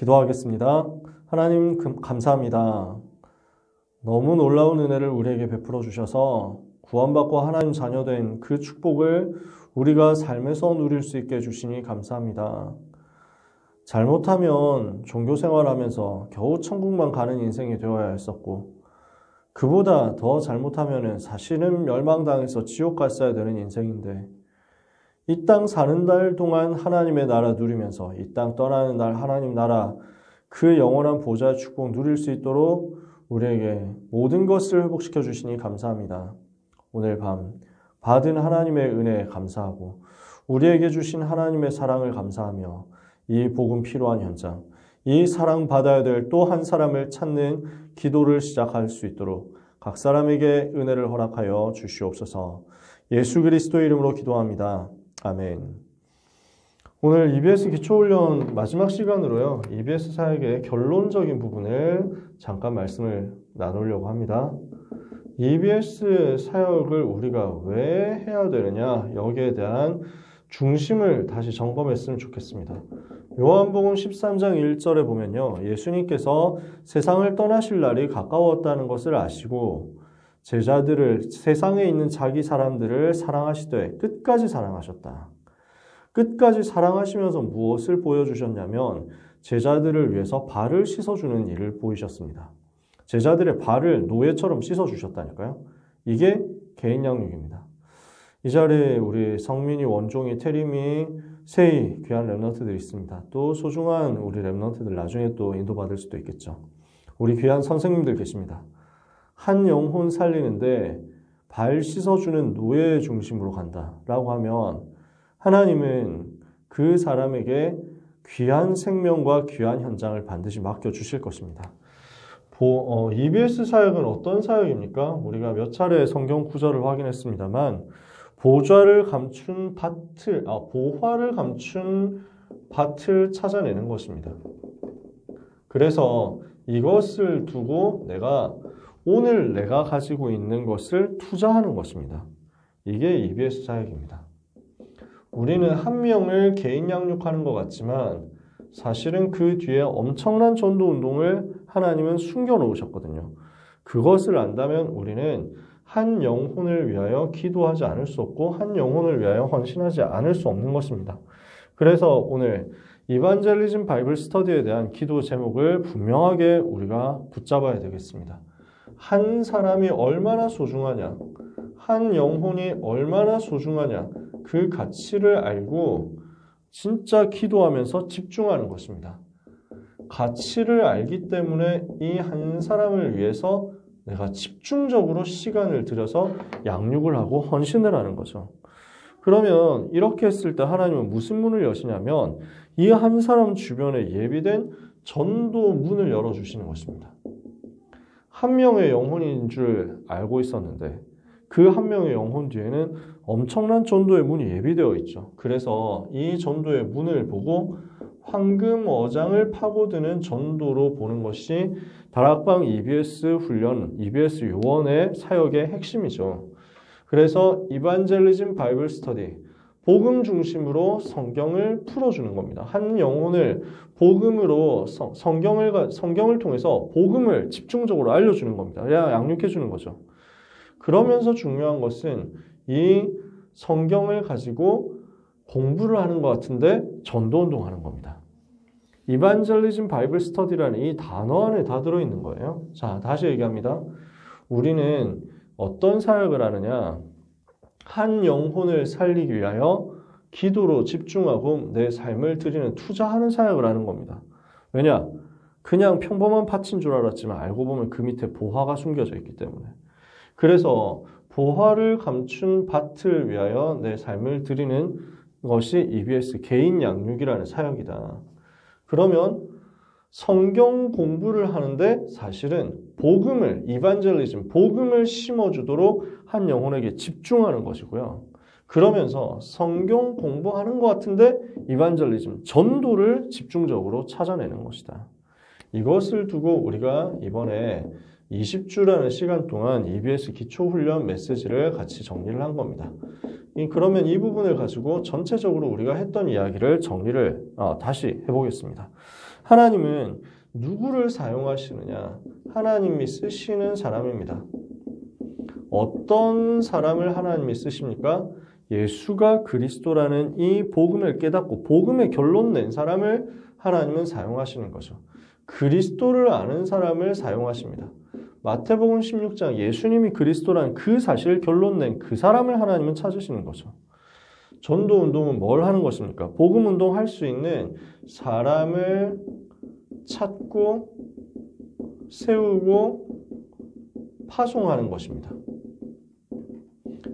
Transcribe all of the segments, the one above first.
기도하겠습니다. 하나님 감사합니다. 너무 놀라운 은혜를 우리에게 베풀어 주셔서 구원받고 하나님 자녀된 그 축복을 우리가 삶에서 누릴 수 있게 해주시니 감사합니다. 잘못하면 종교생활하면서 겨우 천국만 가는 인생이 되어야 했었고, 그보다 더 잘못하면 사실은 멸망당해서 지옥 갔어야 되는 인생인데, 이 땅 사는 날 동안 하나님의 나라 누리면서 이 땅 떠나는 날 하나님 나라 그 영원한 보좌의 축복 누릴 수 있도록 우리에게 모든 것을 회복시켜 주시니 감사합니다. 오늘 밤 받은 하나님의 은혜에 감사하고 우리에게 주신 하나님의 사랑을 감사하며 이 복음 필요한 현장, 이 사랑 받아야 될 또 한 사람을 찾는 기도를 시작할 수 있도록 각 사람에게 은혜를 허락하여 주시옵소서. 예수 그리스도의 이름으로 기도합니다. 아멘. 오늘 EBS 기초훈련 마지막 시간으로요. EBS 사역의 결론적인 부분을 잠깐 말씀을 나누려고 합니다. EBS 사역을 우리가 왜 해야 되느냐, 여기에 대한 중심을 다시 점검했으면 좋겠습니다. 요한복음 13장 1절에 보면요. 예수님께서 세상을 떠나실 날이 가까웠다는 것을 아시고 제자들을, 세상에 있는 자기 사람들을 사랑하시되 끝까지 사랑하셨다. 끝까지 사랑하시면서 무엇을 보여주셨냐면 제자들을 위해서 발을 씻어주는 일을 보이셨습니다. 제자들의 발을 노예처럼 씻어주셨다니까요. 이게 개인 양육입니다. 이 자리에 우리 성민이, 원종이, 태림이, 세희 귀한 랩런트들이 있습니다. 또 소중한 우리 랩런트들 나중에 또 인도받을 수도 있겠죠. 우리 귀한 선생님들 계십니다. 한 영혼 살리는데 발 씻어주는 노예 중심으로 간다라고 하면 하나님은 그 사람에게 귀한 생명과 귀한 현장을 반드시 맡겨주실 것입니다. EBS 사역은 어떤 사역입니까? 우리가 몇 차례 성경 구절을 확인했습니다만 보화를 감춘 밭을 찾아내는 것입니다. 그래서 이것을 두고 오늘 내가 가지고 있는 것을 투자하는 것입니다. 이게 EBS 사역입니다. 우리는 한 명을 개인 양육하는 것 같지만 사실은 그 뒤에 엄청난 전도 운동을 하나님은 숨겨놓으셨거든요. 그것을 안다면 우리는 한 영혼을 위하여 기도하지 않을 수 없고 한 영혼을 위하여 헌신하지 않을 수 없는 것입니다. 그래서 오늘 이반젤리즘 바이블 스터디에 대한 기도 제목을 분명하게 우리가 붙잡아야 되겠습니다. 한 사람이 얼마나 소중하냐, 한 영혼이 얼마나 소중하냐, 그 가치를 알고 진짜 기도하면서 집중하는 것입니다. 가치를 알기 때문에 이 한 사람을 위해서 내가 집중적으로 시간을 들여서 양육을 하고 헌신을 하는 거죠. 그러면 이렇게 했을 때 하나님은 무슨 문을 여시냐면 이 한 사람 주변에 예비된 전도 문을 열어주시는 것입니다. 한 명의 영혼인 줄 알고 있었는데 그 한 명의 영혼 뒤에는 엄청난 전도의 문이 예비되어 있죠. 그래서 이 전도의 문을 보고 황금 어장을 파고드는 전도로 보는 것이 다락방 EBS 훈련, EBS 요원의 사역의 핵심이죠. 그래서 이반젤리즘 바이블 스터디, 복음 중심으로 성경을 풀어주는 겁니다. 한 영혼을 복음으로 성경을 통해서 복음을 집중적으로 알려주는 겁니다. 양육해주는 거죠. 그러면서 중요한 것은 이 성경을 가지고 공부를 하는 것 같은데 전도운동 하는 겁니다. 이반젤리즘 바이블 스터디라는 이 단어 안에 다 들어있는 거예요. 자, 다시 얘기합니다. 우리는 어떤 사역을 하느냐? 한 영혼을 살리기 위하여 기도로 집중하고 내 삶을 드리는 투자하는 사역을 하는 겁니다. 왜냐? 그냥 평범한 밭인 줄 알았지만 알고 보면 그 밑에 보화가 숨겨져 있기 때문에. 그래서 보화를 감춘 밭을 위하여 내 삶을 드리는 것이 EBS 개인 양육이라는 사역이다. 그러면 성경 공부를 하는데 사실은 복음을, 이반젤리즘, 복음을 심어주도록 한 영혼에게 집중하는 것이고요. 그러면서 성경 공부하는 것 같은데 이반젤리즘, 전도를 집중적으로 찾아내는 것이다. 이것을 두고 우리가 이번에 20주라는 시간 동안 EBS 기초훈련 메시지를 같이 정리를 한 겁니다. 그러면 이 부분을 가지고 전체적으로 우리가 했던 이야기를 정리를 다시 해보겠습니다. 하나님은 누구를 사용하시느냐? 하나님이 쓰시는 사람입니다. 어떤 사람을 하나님이 쓰십니까? 예수가 그리스도라는 이 복음을 깨닫고 복음의 결론 낸 사람을 하나님은 사용하시는 거죠. 그리스도를 아는 사람을 사용하십니다. 마태복음 16장 예수님이 그리스도라는 그 사실을 결론 낸 그 사람을 하나님은 찾으시는 거죠. 전도운동은 뭘 하는 것입니까? 복음운동 할 수 있는 사람을 찾고 세우고 파송하는 것입니다.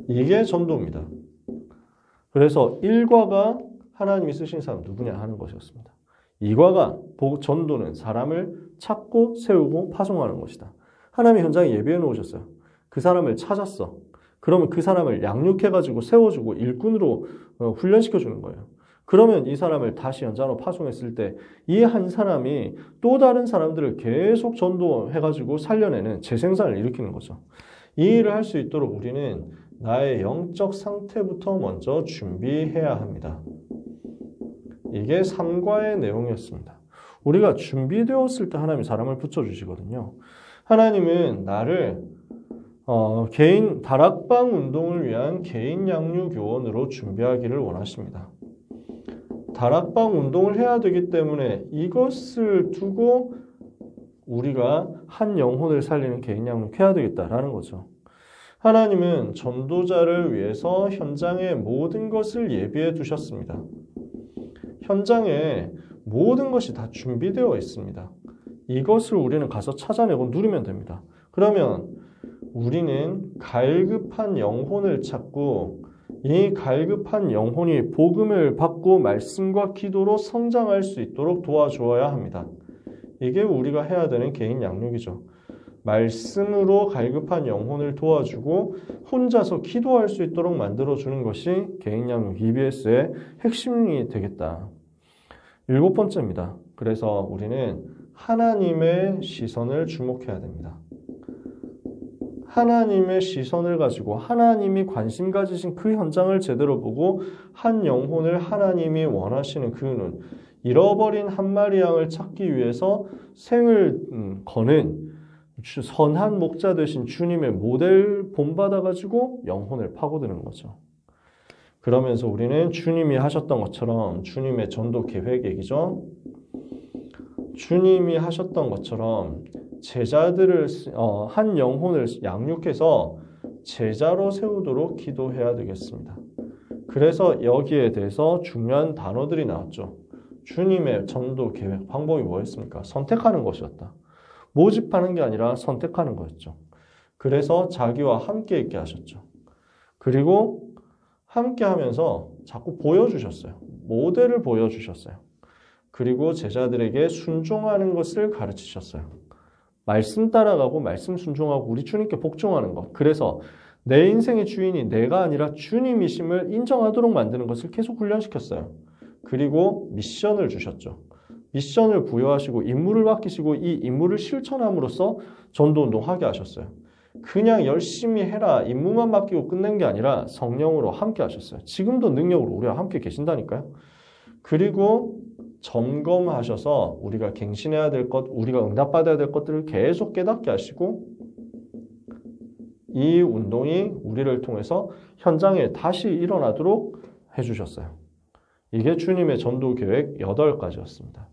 이게 전도입니다. 그래서 1과가 하나님이 쓰신 사람 누구냐 하는 것이었습니다. 2과가 전도는 사람을 찾고 세우고 파송하는 것이다. 하나님이 현장에 예비해 놓으셨어요. 그 사람을 찾았어. 그러면 그 사람을 양육해가지고 세워주고 일꾼으로 훈련시켜주는 거예요. 그러면 이 사람을 다시 현장으로 파송했을 때 이 한 사람이 또 다른 사람들을 계속 전도해가지고 살려내는 재생산을 일으키는 거죠. 이 일을 할 수 있도록 우리는 나의 영적 상태부터 먼저 준비해야 합니다. 이게 3과의 내용이었습니다. 우리가 준비되었을 때 하나님이 사람을 붙여주시거든요. 하나님은 나를 개인 다락방 운동을 위한 개인 양육 요원으로 준비하기를 원하십니다. 다락방 운동을 해야 되기 때문에 이것을 두고 우리가 한 영혼을 살리는 개인 양육해야 되겠다라는 거죠. 하나님은 전도자를 위해서 현장에 모든 것을 예비해 두셨습니다. 현장에 모든 것이 다 준비되어 있습니다. 이것을 우리는 가서 찾아내고 누리면 됩니다. 그러면 우리는 갈급한 영혼을 찾고 이 갈급한 영혼이 복음을 받고 말씀과 기도로 성장할 수 있도록 도와주어야 합니다. 이게 우리가 해야 되는 개인 양육이죠. 말씀으로 갈급한 영혼을 도와주고 혼자서 기도할 수 있도록 만들어주는 것이 개인 양육 EBS의 핵심이 되겠다. 7번째입니다. 그래서 우리는 하나님의 시선을 주목해야 됩니다. 하나님의 시선을 가지고 하나님이 관심 가지신 그 현장을 제대로 보고 한 영혼을 하나님이 원하시는 그 눈, 잃어버린 한 마리 양을 찾기 위해서 생을 거는 선한 목자 되신 주님의 모델 본받아가지고 영혼을 파고드는 거죠. 그러면서 우리는 주님이 하셨던 것처럼 주님의 전도 계획이죠. 주님이 하셨던 것처럼 제자들을 한 영혼을 양육해서 제자로 세우도록 기도해야 되겠습니다. 그래서 여기에 대해서 중요한 단어들이 나왔죠. 주님의 전도 계획 방법이 뭐였습니까? 선택하는 것이었다. 모집하는 게 아니라 선택하는 거였죠. 그래서 자기와 함께 있게 하셨죠. 그리고 함께 하면서 자꾸 보여주셨어요. 모델을 보여주셨어요. 그리고 제자들에게 순종하는 것을 가르치셨어요. 말씀 따라가고 말씀 순종하고 우리 주님께 복종하는 것. 그래서 내 인생의 주인이 내가 아니라 주님이심을 인정하도록 만드는 것을 계속 훈련시켰어요. 그리고 미션을 주셨죠. 미션을 부여하시고 임무를 맡기시고 이 임무를 실천함으로써 전도운동하게 하셨어요. 그냥 열심히 해라 임무만 맡기고 끝낸 게 아니라 성령으로 함께 하셨어요. 지금도 능력으로 우리와 함께 계신다니까요. 그리고 점검하셔서 우리가 갱신해야 될 것, 우리가 응답받아야 될 것들을 계속 깨닫게 하시고 이 운동이 우리를 통해서 현장에 다시 일어나도록 해주셨어요. 이게 주님의 전도 계획 8가지였습니다.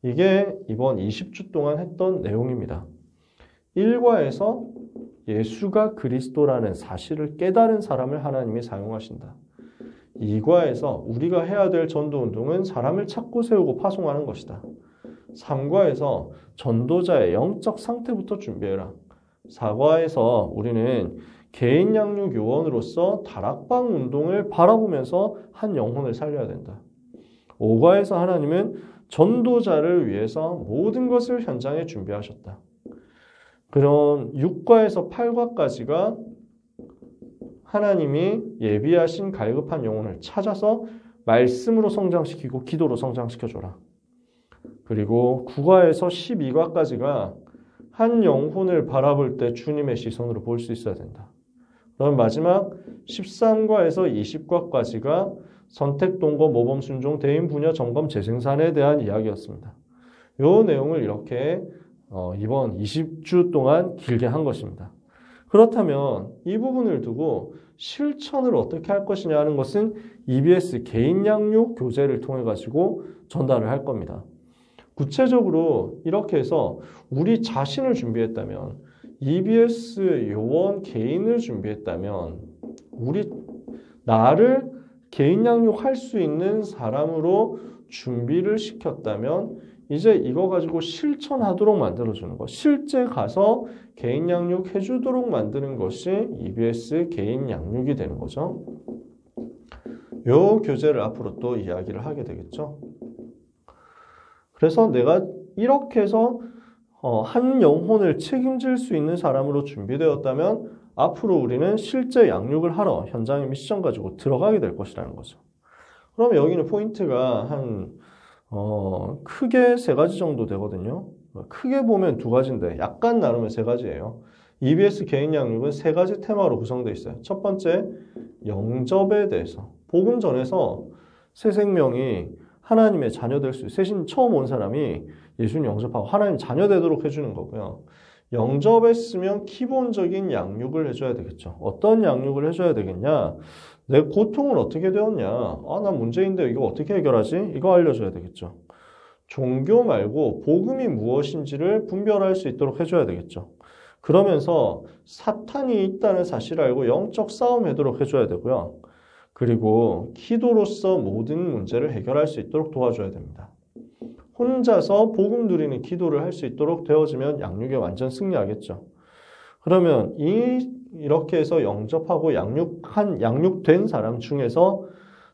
이게 이번 20주 동안 했던 내용입니다. 1과에서 예수가 그리스도라는 사실을 깨달은 사람을 하나님이 사용하신다. 2과에서 우리가 해야 될 전도운동은 사람을 찾고 세우고 파송하는 것이다. 3과에서 전도자의 영적 상태부터 준비해라. 4과에서 우리는 개인 양육 요원으로서 다락방 운동을 바라보면서 한 영혼을 살려야 된다. 5과에서 하나님은 전도자를 위해서 모든 것을 현장에 준비하셨다. 그런 6과에서 8과까지가 하나님이 예비하신 갈급한 영혼을 찾아서 말씀으로 성장시키고 기도로 성장시켜줘라. 그리고 9과에서 12과까지가 한 영혼을 바라볼 때 주님의 시선으로 볼 수 있어야 된다. 그럼 마지막 13과에서 20과까지가 선택, 동거, 모범, 순종, 대인, 분야, 점검, 재생산에 대한 이야기였습니다. 요 내용을 이렇게 이번 20주 동안 길게 한 것입니다. 그렇다면 이 부분을 두고 실천을 어떻게 할 것이냐 하는 것은 EBS 개인 양육 교재를 통해 가지고 전달을 할 겁니다. 구체적으로 이렇게 해서 우리 자신을 준비했다면, EBS 요원 개인을 준비했다면, 나를 개인 양육할 수 있는 사람으로 준비를 시켰다면 이제 이거 가지고 실천하도록 만들어주는 것, 실제 가서 개인 양육 해주도록 만드는 것이 EBS 개인 양육이 되는 거죠. 요 교재를 앞으로 또 이야기를 하게 되겠죠. 그래서 내가 이렇게 해서 한 영혼을 책임질 수 있는 사람으로 준비되었다면 앞으로 우리는 실제 양육을 하러 현장의 미션 가지고 들어가게 될 것이라는 거죠. 그러면 여기는 포인트가 크게 3가지 정도 되거든요. 크게 보면 2가지인데 약간 나누면 3가지예요. EBS 개인 양육은 3가지 테마로 구성되어 있어요. 첫 번째, 영접에 대해서. 복음 전에서 새 생명이 하나님의 자녀 될 수, 새신 처음 온 사람이 예수님 영접하고 하나님 자녀 되도록 해주는 거고요. 영접했으면 기본적인 양육을 해줘야 되겠죠. 어떤 양육을 해줘야 되겠냐? 내 고통은 어떻게 되었냐? 나 문제인데 이거 어떻게 해결하지? 이거 알려줘야 되겠죠. 종교 말고 복음이 무엇인지를 분별할 수 있도록 해줘야 되겠죠. 그러면서 사탄이 있다는 사실을 알고 영적 싸움하도록 해줘야 되고요. 그리고 기도로서 모든 문제를 해결할 수 있도록 도와줘야 됩니다. 혼자서 복음 누리는 기도를 할 수 있도록 되어지면 양육에 완전 승리하겠죠. 그러면 이렇게 해서 영접하고 양육된 사람 중에서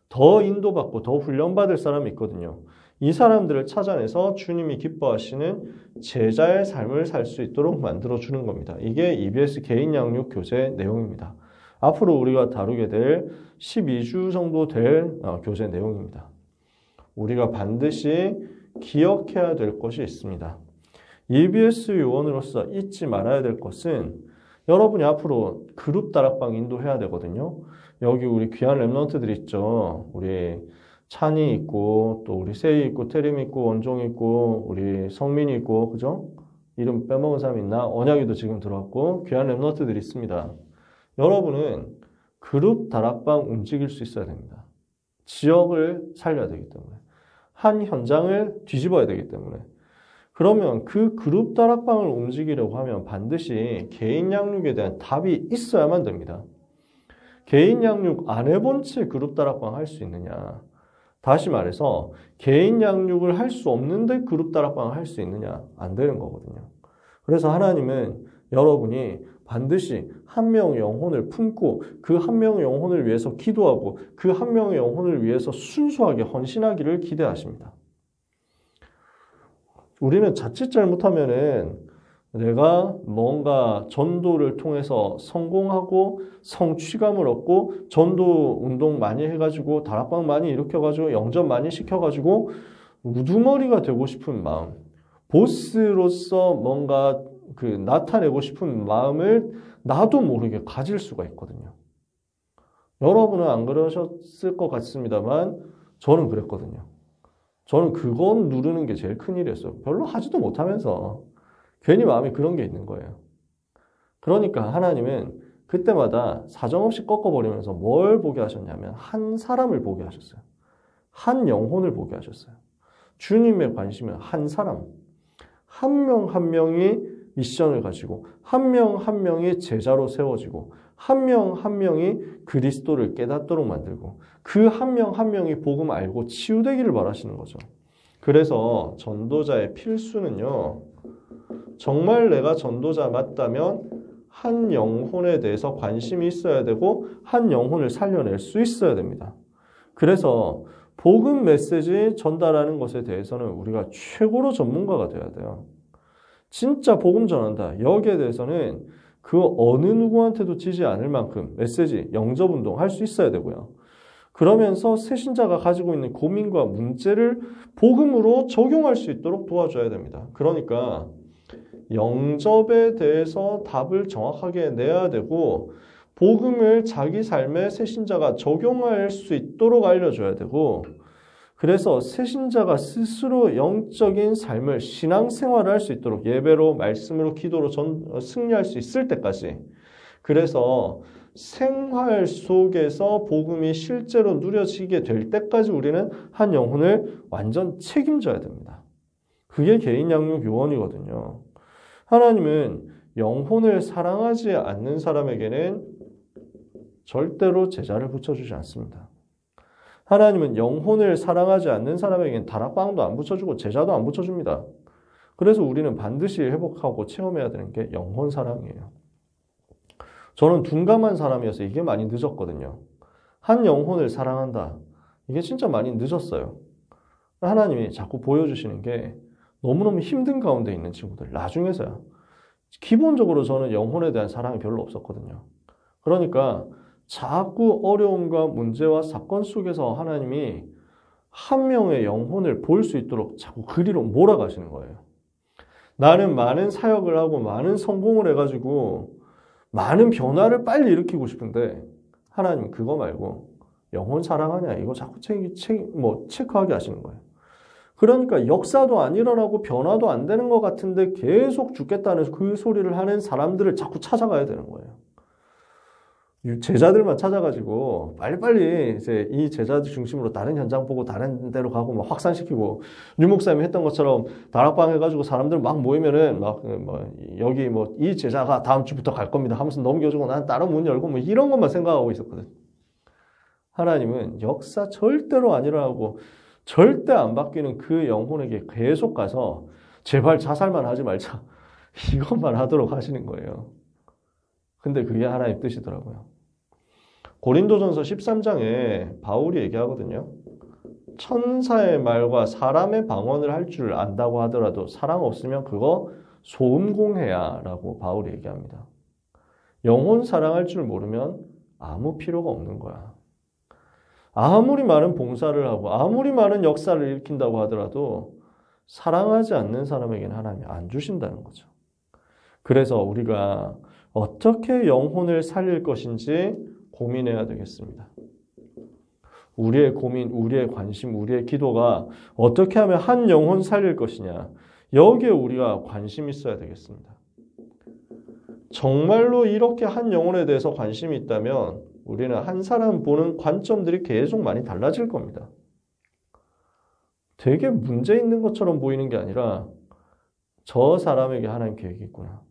더 인도받고 더 훈련받을 사람이 있거든요. 이 사람들을 찾아내서 주님이 기뻐하시는 제자의 삶을 살 수 있도록 만들어주는 겁니다. 이게 EBS 개인 양육 교재 내용입니다. 앞으로 우리가 다루게 될 12주 정도 될 교재 내용입니다. 우리가 반드시 기억해야 될 것이 있습니다. EBS 요원으로서 잊지 말아야 될 것은 여러분이 앞으로 그룹 다락방 인도해야 되거든요. 여기 우리 귀한 랩런트들 있죠. 우리 찬이 있고 또 우리 세이 있고 태림 있고 원종 있고 우리 성민이 있고 그죠? 이름 빼먹은 사람 있나? 언약이도 지금 들어왔고 귀한 랩런트들이 있습니다. 여러분은 그룹 다락방 움직일 수 있어야 됩니다. 지역을 살려야 되기 때문에 한 현장을 뒤집어야 되기 때문에 그러면 그 그룹 다락방을 움직이려고 하면 반드시 개인 양육에 대한 답이 있어야만 됩니다. 개인 양육 안 해본 채 그룹 다락방 할 수 있느냐? 다시 말해서 개인 양육을 할 수 없는데 그룹 다락방을 할 수 있느냐? 안 되는 거거든요. 그래서 하나님은 여러분이 반드시 한 명의 영혼을 품고 그 한 명의 영혼을 위해서 기도하고 그 한 명의 영혼을 위해서 순수하게 헌신하기를 기대하십니다. 우리는 자칫 잘못하면은 내가 뭔가 전도를 통해서 성공하고 성취감을 얻고 전도 운동 많이 해가지고 다락방 많이 일으켜가지고 영접 많이 시켜가지고 우두머리가 되고 싶은 마음, 보스로서 뭔가 나타내고 싶은 마음을 나도 모르게 가질 수가 있거든요. 여러분은 안 그러셨을 것 같습니다만 저는 그랬거든요. 저는 그건 누르는 게 제일 큰일이었어요. 별로 하지도 못하면서 괜히 마음에 그런 게 있는 거예요. 그러니까 하나님은 그때마다 사정없이 꺾어버리면서 뭘 보게 하셨냐면 한 사람을 보게 하셨어요. 한 영혼을 보게 하셨어요. 주님의 관심은 한 사람, 한 명 한 명이 미션을 가지고 한 명 한 명이 제자로 세워지고 한 명 한 명이 그리스도를 깨닫도록 만들고 그 한 명 한 명이 복음 알고 치유되기를 바라시는 거죠. 그래서 전도자의 필수는요. 정말 내가 전도자 맞다면 한 영혼에 대해서 관심이 있어야 되고 한 영혼을 살려낼 수 있어야 됩니다. 그래서 복음 메시지 전달하는 것에 대해서는 우리가 최고로 전문가가 돼야 돼요. 진짜 복음 전한다. 여기에 대해서는 그 어느 누구한테도 지지 않을 만큼 메시지, 영접운동 할 수 있어야 되고요. 그러면서 새신자가 가지고 있는 고민과 문제를 복음으로 적용할 수 있도록 도와줘야 됩니다. 그러니까 영접에 대해서 답을 정확하게 내야 되고 복음을 자기 삶에 새신자가 적용할 수 있도록 알려줘야 되고 그래서 새신자가 스스로 영적인 삶을 신앙생활을 할 수 있도록 예배로 말씀으로 기도로 승리할 수 있을 때까지 그래서 생활 속에서 복음이 실제로 누려지게 될 때까지 우리는 한 영혼을 완전 책임져야 됩니다. 그게 개인 양육 요원이거든요. 하나님은 영혼을 사랑하지 않는 사람에게는 절대로 제자를 붙여주지 않습니다. 하나님은 영혼을 사랑하지 않는 사람에게는 다락방도 안 붙여주고 제자도 안 붙여줍니다. 그래서 우리는 반드시 회복하고 체험해야 되는 게 영혼 사랑이에요. 저는 둔감한 사람이어서 이게 많이 늦었거든요. 한 영혼을 사랑한다. 이게 진짜 많이 늦었어요. 하나님이 자꾸 보여주시는 게 너무너무 힘든 가운데 있는 친구들, 나중에서야. 기본적으로 저는 영혼에 대한 사랑이 별로 없었거든요. 그러니까 자꾸 어려움과 문제와 사건 속에서 하나님이 한 명의 영혼을 볼 수 있도록 자꾸 그리로 몰아가시는 거예요. 나는 많은 사역을 하고 많은 성공을 해가지고 많은 변화를 빨리 일으키고 싶은데 하나님은 그거 말고 영혼 사랑하냐 이거 자꾸 체크하게 하시는 거예요. 그러니까 역사도 안 일어나고 변화도 안 되는 것 같은데 계속 죽겠다는 그 소리를 하는 사람들을 자꾸 찾아가야 되는 거예요. 제자들만 찾아가지고 빨리빨리 이제 이 제자들 중심으로 다른 현장 보고 다른 데로 가고 막 확산시키고 유 목사님이 했던 것처럼 다락방 해가지고 사람들 막 모이면은 여기 이 제자가 다음 주부터 갈 겁니다 하면서 넘겨주고 난 다른 문 열고 이런 것만 생각하고 있었거든. 하나님은 역사 절대로 안 일어나고 절대 안 바뀌는 그 영혼에게 계속 가서 제발 자살만 하지 말자 이것만 하도록 하시는 거예요. 근데 그게 하나님 뜻이더라고요. 고린도전서 13장에 바울이 얘기하거든요. 천사의 말과 사람의 방언을 할 줄 안다고 하더라도 사랑 없으면 그거 소음공해야 라고 바울이 얘기합니다. 영혼 사랑할 줄 모르면 아무 필요가 없는 거야. 아무리 많은 봉사를 하고 아무리 많은 역사를 일으킨다고 하더라도 사랑하지 않는 사람에게는 하나님이 안 주신다는 거죠. 그래서 우리가 어떻게 영혼을 살릴 것인지 고민해야 되겠습니다. 우리의 고민, 우리의 관심, 우리의 기도가 어떻게 하면 한 영혼 살릴 것이냐 여기에 우리가 관심이 있어야 되겠습니다. 정말로 이렇게 한 영혼에 대해서 관심이 있다면 우리는 한 사람 보는 관점들이 계속 많이 달라질 겁니다. 되게 문제 있는 것처럼 보이는 게 아니라 저 사람에게 하나님 계획이 있구나.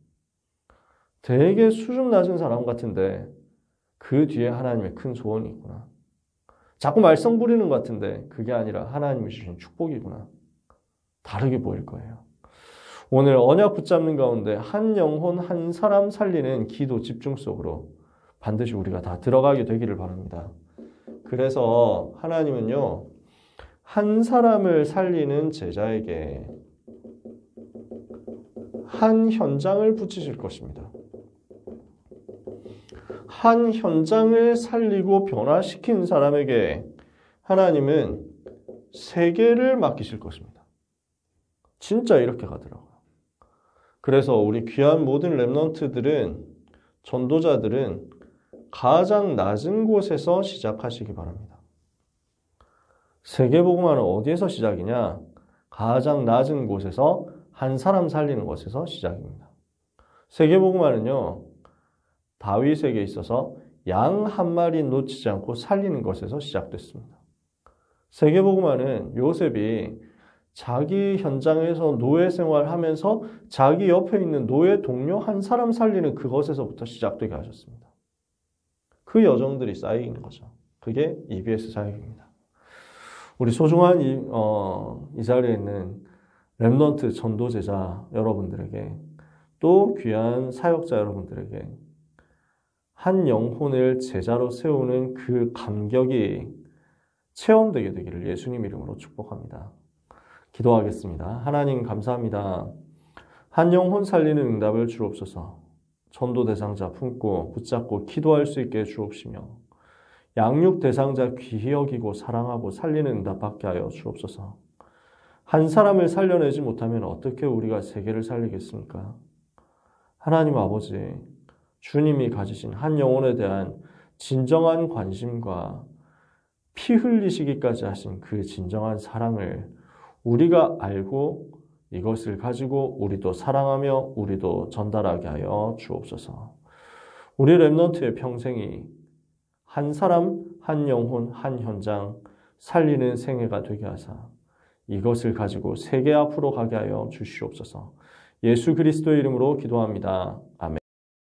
되게 수준 낮은 사람 같은데 그 뒤에 하나님의 큰 소원이 있구나. 자꾸 말썽 부리는 것 같은데 그게 아니라 하나님이 주신 축복이구나. 다르게 보일 거예요. 오늘 언약 붙잡는 가운데 한 영혼 한 사람 살리는 기도 집중 속으로 반드시 우리가 다 들어가게 되기를 바랍니다. 그래서 하나님은요, 한 사람을 살리는 제자에게 한 현장을 붙이실 것입니다. 한 현장을 살리고 변화시킨 사람에게 하나님은 세계를 맡기실 것입니다. 진짜 이렇게 가더라고요. 그래서 우리 귀한 모든 렘넌트들은, 전도자들은 가장 낮은 곳에서 시작하시기 바랍니다. 세계복음화는 어디에서 시작이냐? 가장 낮은 곳에서 한 사람 살리는 것에서 시작입니다. 세계복음화는요, 다윗에게 있어서 양 한 마리 놓치지 않고 살리는 것에서 시작됐습니다. 세계복음화는 요셉이 자기 현장에서 노예 생활하면서 자기 옆에 있는 노예 동료 한 사람 살리는 그것에서부터 시작되게 하셨습니다. 그 여정들이 쌓이는 거죠. 그게 EBS 사역입니다. 우리 소중한 이 자리에 있는 렘넌트 전도제자 여러분들에게 또 귀한 사역자 여러분들에게 한 영혼을 제자로 세우는 그 감격이 체험되게 되기를 예수님 이름으로 축복합니다. 기도하겠습니다. 하나님 감사합니다. 한 영혼 살리는 응답을 주옵소서. 전도 대상자 품고 붙잡고 기도할 수 있게 주옵시며 양육 대상자 귀히 여기고 사랑하고 살리는 응답 받게 하여 주옵소서. 한 사람을 살려내지 못하면 어떻게 우리가 세계를 살리겠습니까? 하나님 아버지, 주님이 가지신 한 영혼에 대한 진정한 관심과 피 흘리시기까지 하신 그 진정한 사랑을 우리가 알고 이것을 가지고 우리도 사랑하며 우리도 전달하게 하여 주옵소서. 우리 렘넌트의 평생이 한 사람, 한 영혼, 한 현장 살리는 생애가 되게 하사 이것을 가지고 세계 앞으로 가게 하여 주시옵소서. 예수 그리스도의 이름으로 기도합니다. 아멘.